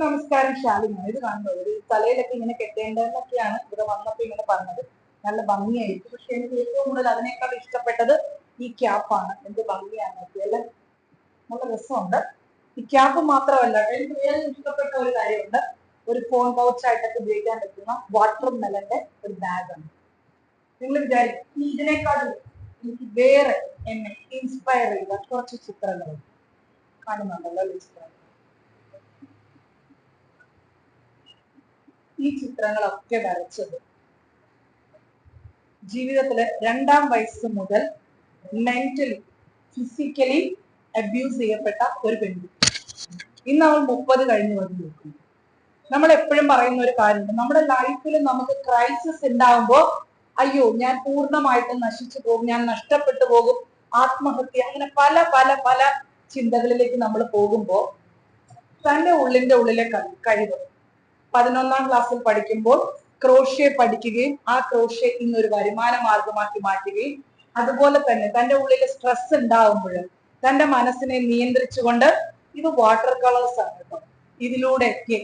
നമസ്കാരം ശാലിനി. ഇത് കാണുന്നത് ഒരു തലയിലൊക്കെ ഇങ്ങനെ കെട്ടേണ്ടതെന്നൊക്കെയാണ് ഇവിടെ വന്നപ്പോ ഇങ്ങനെ പറഞ്ഞത്. നല്ല ഭംഗിയായിരിക്കും. പക്ഷെ എനിക്ക് ഏറ്റവും കൂടുതൽ അതിനേക്കാൾ ഇഷ്ടപ്പെട്ടത് ഈ ക്യാപ്പാണ്. എന്ത് ഭംഗിയാണ് അല്ലേ, നല്ല രസമുണ്ട്. ഈ ക്യാപ്പ് മാത്രമല്ല, എനിക്ക് വേറെ ഇഷ്ടപ്പെട്ട ഒരു കാര്യമുണ്ട്. ഒരു ഫോൺ പൗച്ചായിട്ടൊക്കെ ഉപയോഗിക്കാൻ പറ്റുന്ന വാട്ടർ മെലന്റെ ഒരു ബാഗാണ്. നിങ്ങൾ വിചാരിക്കും ഇതിനേക്കാളും എനിക്ക് വേറെ എന്നെ ഇൻസ്പയർ ചെയ്ത കുറച്ച് ചിത്രങ്ങൾ കാണുന്നുണ്ടല്ലോ ചിത്രങ്ങൾ. ഈ ചിത്രങ്ങളൊക്കെ വരച്ചത് ജീവിതത്തില് 2ാം വയസ്സ് മുതൽ മെന്റലി ഫിസിക്കലി അബ്യൂസ് ചെയ്യപ്പെട്ട ഒരു പെൺകുട്ടി. ഇന്ന് അവൾ 30 കഴിഞ്ഞ് വന്ന് നിൽക്കുന്നു. നമ്മൾ എപ്പോഴും പറയുന്ന ഒരു കാര്യമുണ്ട്, നമ്മുടെ ലൈഫിൽ നമുക്ക് ക്രൈസിസ് ഉണ്ടാവുമ്പോൾ അയ്യോ ഞാൻ പൂർണ്ണമായിട്ടും നശിച്ചു പോകും, ഞാൻ നഷ്ടപ്പെട്ടു പോകും, ആത്മഹത്യ, അങ്ങനെ പല പല പല ചിന്തകളിലേക്ക് നമ്മൾ പോകുമ്പോൾ തന്റെ ഉള്ളിലെ കഴിവ് 11ാം ക്ലാസ്സിൽ പഠിക്കുമ്പോൾ ക്രോഷ്യ പഠിക്കുകയും ആ ക്രോഷ്യ ഇന്നൊരു വരുമാന മാർഗമാക്കി മാറ്റുകയും അതുപോലെ തന്നെ തന്റെ ഉള്ളിൽ സ്ട്രെസ് ഉണ്ടാകുമ്പോൾ തന്റെ മനസ്സിനെ നിയന്ത്രിച്ചുകൊണ്ട് ഇത് വാട്ടർ കളേഴ്സ് ആണ് കേട്ടോ, ഇതിലൂടെയൊക്കെ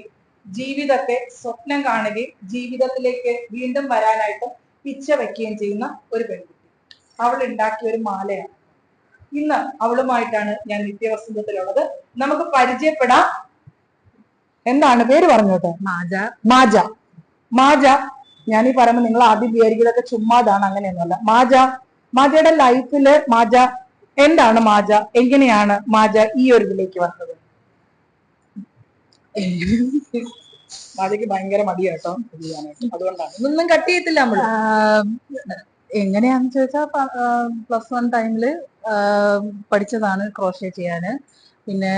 ജീവിതത്തെ സ്വപ്നം കാണുകയും ജീവിതത്തിലേക്ക് വീണ്ടും വരാനായിട്ട് പിച്ച വെക്കുകയും ചെയ്യുന്ന ഒരു പെൺകുട്ടി. അവൾ ഉണ്ടാക്കിയ ഒരു മാലയാണ്. ഇന്ന് അവളുമായിട്ടാണ് ഞാൻ നിത്യവസന്തത്തിലുള്ളത്. നമുക്ക് പരിചയപ്പെടാം. എന്താണ് പേര് പറഞ്ഞോട്ടെ? മാജ. ഞാൻ ഈ പറയുമ്പോൾ നിങ്ങൾ ആദ്യം വിചാരിക്കുന്നതൊക്കെ ചുമ്മാതാണ്, അങ്ങനെയൊന്നുമല്ല. മാജയുടെ ലൈഫില് മാജ എന്താണ്, മാജ എങ്ങനെയാണ് മാജ ഈ ഒരു ഇതിലേക്ക് വന്നത്? മാജയ്ക്ക് ഭയങ്കര മടിയാട്ടോ ചെയ്യാനായിട്ട്, അതുകൊണ്ടാണ് ഒന്നും കട്ട് ചെയ്യത്തില്ല നമ്മള്. എങ്ങനെയാന്ന് ചോദിച്ചാൽ +1 ടൈമില് പഠിച്ചതാണ് ക്രോഷ്യ ചെയ്യാന്. പിന്നെ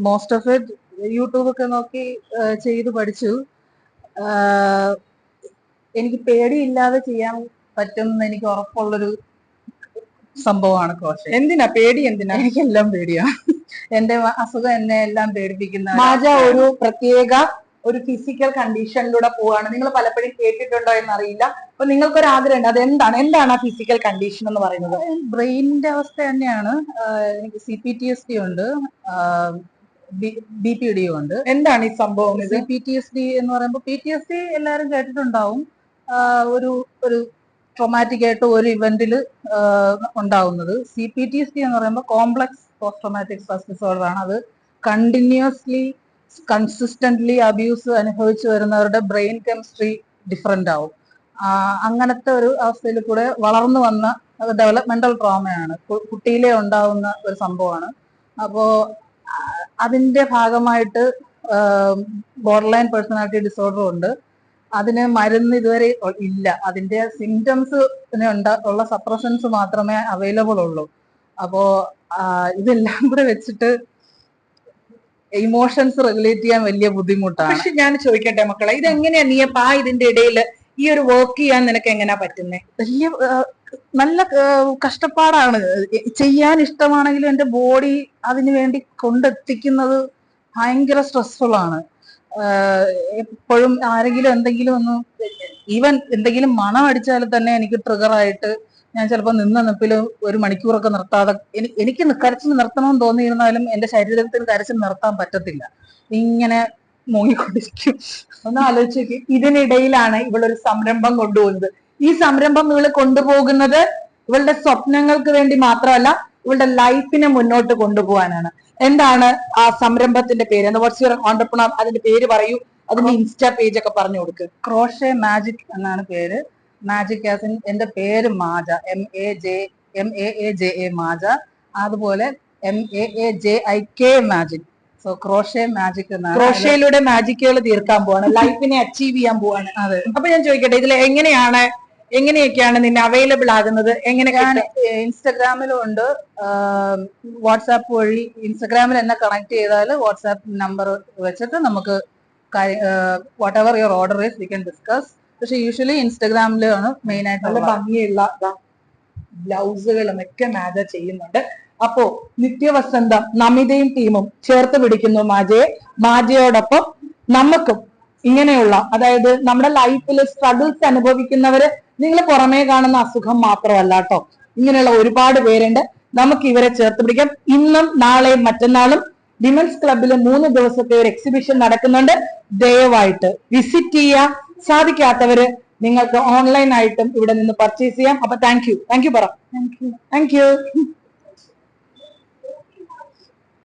മോസ്റ്റ് ഓഫ് ഇറ്റ് യൂട്യൂബ് ഒക്കെ നോക്കി ചെയ്ത് പഠിച്ചു. എനിക്ക് പേടിയില്ലാതെ ചെയ്യാൻ പറ്റുമെന്ന് എനിക്ക് ഉറപ്പുള്ളൊരു സംഭവമാണ് ക്രോഷ്യ. എന്തിനാ പേടി? എനിക്കെല്ലാം പേടിയാണ്. എന്റെ അസുഖം എന്നെ എല്ലാം പേടിപ്പിക്കുന്ന. മാജ ഒരു പ്രത്യേക ഒരു ഫിസിക്കൽ കണ്ടീഷനിലൂടെ പോവാണ്. നിങ്ങൾ പലപ്പോഴും കേട്ടിട്ടുണ്ടോ എന്നറിയില്ല. അപ്പൊ നിങ്ങൾക്കൊരു ആഗ്രഹം ഉണ്ട്, അത് എന്താണ് ആ ഫിസിക്കൽ കണ്ടീഷൻ എന്ന് പറയുന്നത്? ബ്രെയിനിന്റെ അവസ്ഥ തന്നെയാണ്. എനിക്ക് CPTSD ഉണ്ട്, BPD ഉണ്ട്. എന്താണ് ഈ സംഭവം? CPTSD എന്ന് പറയുമ്പോൾ PTSD എല്ലാവരും കേട്ടിട്ടുണ്ടാവും. ഒരു ട്രോമാറ്റിക് ആയിട്ട് ഒരു ഇവന്റിൽ ഉണ്ടാവുന്നത്. CPTSD എന്ന് പറയുമ്പോൾ complex post traumatic stress disorder ആണ്. അത് കൺസിസ്റ്റന്റ്ലി അബ്യൂസ് അനുഭവിച്ചു വരുന്നവരുടെ ബ്രെയിൻ കെമിസ്ട്രി ഡിഫറെന്റ് ആവും. അങ്ങനത്തെ ഒരു അവസ്ഥയിൽ കൂടെ വളർന്നു വന്ന ഡെവലപ്മെന്റൽ ട്രോമയാണ്, കുട്ടിയിലെ ഉണ്ടാവുന്ന ഒരു സംഭവമാണ്. അപ്പോ അതിന്റെ ഭാഗമായിട്ട് ബോർഡർലൈൻ പേഴ്സണാലിറ്റി ഡിസോർഡർ ഉണ്ട്. അതിന് മരുന്ന് ഇതുവരെ ഇല്ല. അതിന്റെ സിംറ്റംസ് ഉള്ള സപ്രസൻസ് മാത്രമേ അവൈലബിൾ ഉള്ളൂ. അപ്പോ ഇതെല്ലാം കൂടെ വെച്ചിട്ട് ഇമോഷൻസ് റെഗുലേറ്റ് ചെയ്യാൻ വലിയ ബുദ്ധിമുട്ടാണ്. പക്ഷെ ഞാൻ ചോദിക്കട്ടെ മക്കളെ, ഇതെങ്ങനെയാ നീ ഇതിന്റെ ഇടയിൽ ഈ ഒരു വർക്ക് ചെയ്യാൻ നിനക്ക് എങ്ങനെയാ പറ്റുന്നേ? നല്ല കഷ്ടപ്പാടാണ്. ചെയ്യാൻ ഇഷ്ടമാണെങ്കിലും എന്റെ ബോഡി അതിനു വേണ്ടി കൊണ്ടെത്തിക്കുന്നത് ഭയങ്കര സ്ട്രെസ്ഫുൾ ആണ്. എപ്പോഴും ആരെങ്കിലും എന്തെങ്കിലും ഈവൻ എന്തെങ്കിലും മണം അടിച്ചാൽ തന്നെ എനിക്ക് ട്രിഗർ ആയിട്ട് ഞാൻ ചിലപ്പോൾ നിപ്പിൽ 1 മണിക്കൂറൊക്കെ നിർത്താതെ, എനിക്ക് കരച്ചിൽ നിർത്തണമെന്ന് തോന്നിയിരുന്നാലും എന്റെ ശരീരത്തിന് കരച്ചിൽ നിർത്താൻ പറ്റത്തില്ല. ഇങ്ങനെ മുങ്ങിക്കൊണ്ടിരിക്കും. ഒന്ന് ആലോചിച്ച്, ഇതിനിടയിലാണ് ഇവളൊരു സംരംഭം കൊണ്ടുപോകുന്നത്. ഈ സംരംഭം ഇവള് കൊണ്ടുപോകുന്നത് ഇവളുടെ സ്വപ്നങ്ങൾക്ക് വേണ്ടി മാത്രമല്ല, ഇവളുടെ ലൈഫിനെ മുന്നോട്ട് കൊണ്ടുപോകാനാണ്. എന്താണ് ആ സംരംഭത്തിന്റെ പേര്? What's your entrepreneur? അതിന്റെ പേര് പറയൂ, അതിന്റെ ഇൻസ്റ്റാ പേജ് ഒക്കെ പറഞ്ഞു കൊടുക്ക്. ക്രോഷ്യ മാജിക് എന്നാണ് പേര്. മാജിക് ആസിൻ എന്റെ പേര് മാജ, MAAJA മാജ. അതുപോലെ MAAJIK magic. So crochet magic എന്നാണ്. ക്രോഷ്യയിലൂടെ മാജിക്കുകൾ തീർക്കാൻ പോവാണ്, ലൈഫിനെ അച്ചീവ് ചെയ്യാൻ പോവാണ്. അതെ. അപ്പൊ ഞാൻ ചോദിക്കട്ടെ, ഇതിൽ എങ്ങനെയൊക്കെയാണ് നിന്നെ അവൈലബിൾ ആകുന്നത്? ഞാൻ ഇൻസ്റ്റഗ്രാമിലും ഉണ്ട്, വാട്സാപ്പ് വഴി. ഇൻസ്റ്റഗ്രാമിൽ എന്നെ കണക്ട് ചെയ്താൽ വാട്സാപ്പ് നമ്പർ വെച്ചിട്ട് നമുക്ക് what ever your order is we can discuss. പക്ഷെ യൂഷ്വലി ഇൻസ്റ്റഗ്രാമിലാണ് മെയിൻ ആയിട്ട്. നല്ല ഭംഗിയുള്ള ബ്ലൗസുകളും ഒക്കെ മാജ ചെയ്യുന്നുണ്ട്. അപ്പോ നിത്യവസന്തം നമിതയും ടീമും ചേർത്ത് പിടിക്കുന്നു മാജയോടൊപ്പം. നമുക്കും ഇങ്ങനെയുള്ള, അതായത് നമ്മുടെ ലൈഫിൽ സ്ട്രഗിൾസ് അനുഭവിക്കുന്നവര്, നിങ്ങൾ പുറമേ കാണുന്ന അസുഖം മാത്രമല്ല കേട്ടോ, ഇങ്ങനെയുള്ള ഒരുപാട് പേരുണ്ട്. നമുക്ക് ഇവരെ ചേർത്ത് പിടിക്കാം. ഇന്നും നാളെയും മറ്റന്നാളും വിമൻസ് ക്ലബിൽ 3 ദിവസത്തെ ഒരു എക്സിബിഷൻ നടക്കുന്നുണ്ട്. ദയവായിട്ട് വിസിറ്റ് ചെയ്യുക. സാധിക്കാത്തവര് നിങ്ങൾക്ക് ഓൺലൈൻ ആയിട്ടും ഇവിടെ നിന്ന് പർച്ചേസ് ചെയ്യാം. അപ്പൊ താങ്ക് യു പറ. Thank you.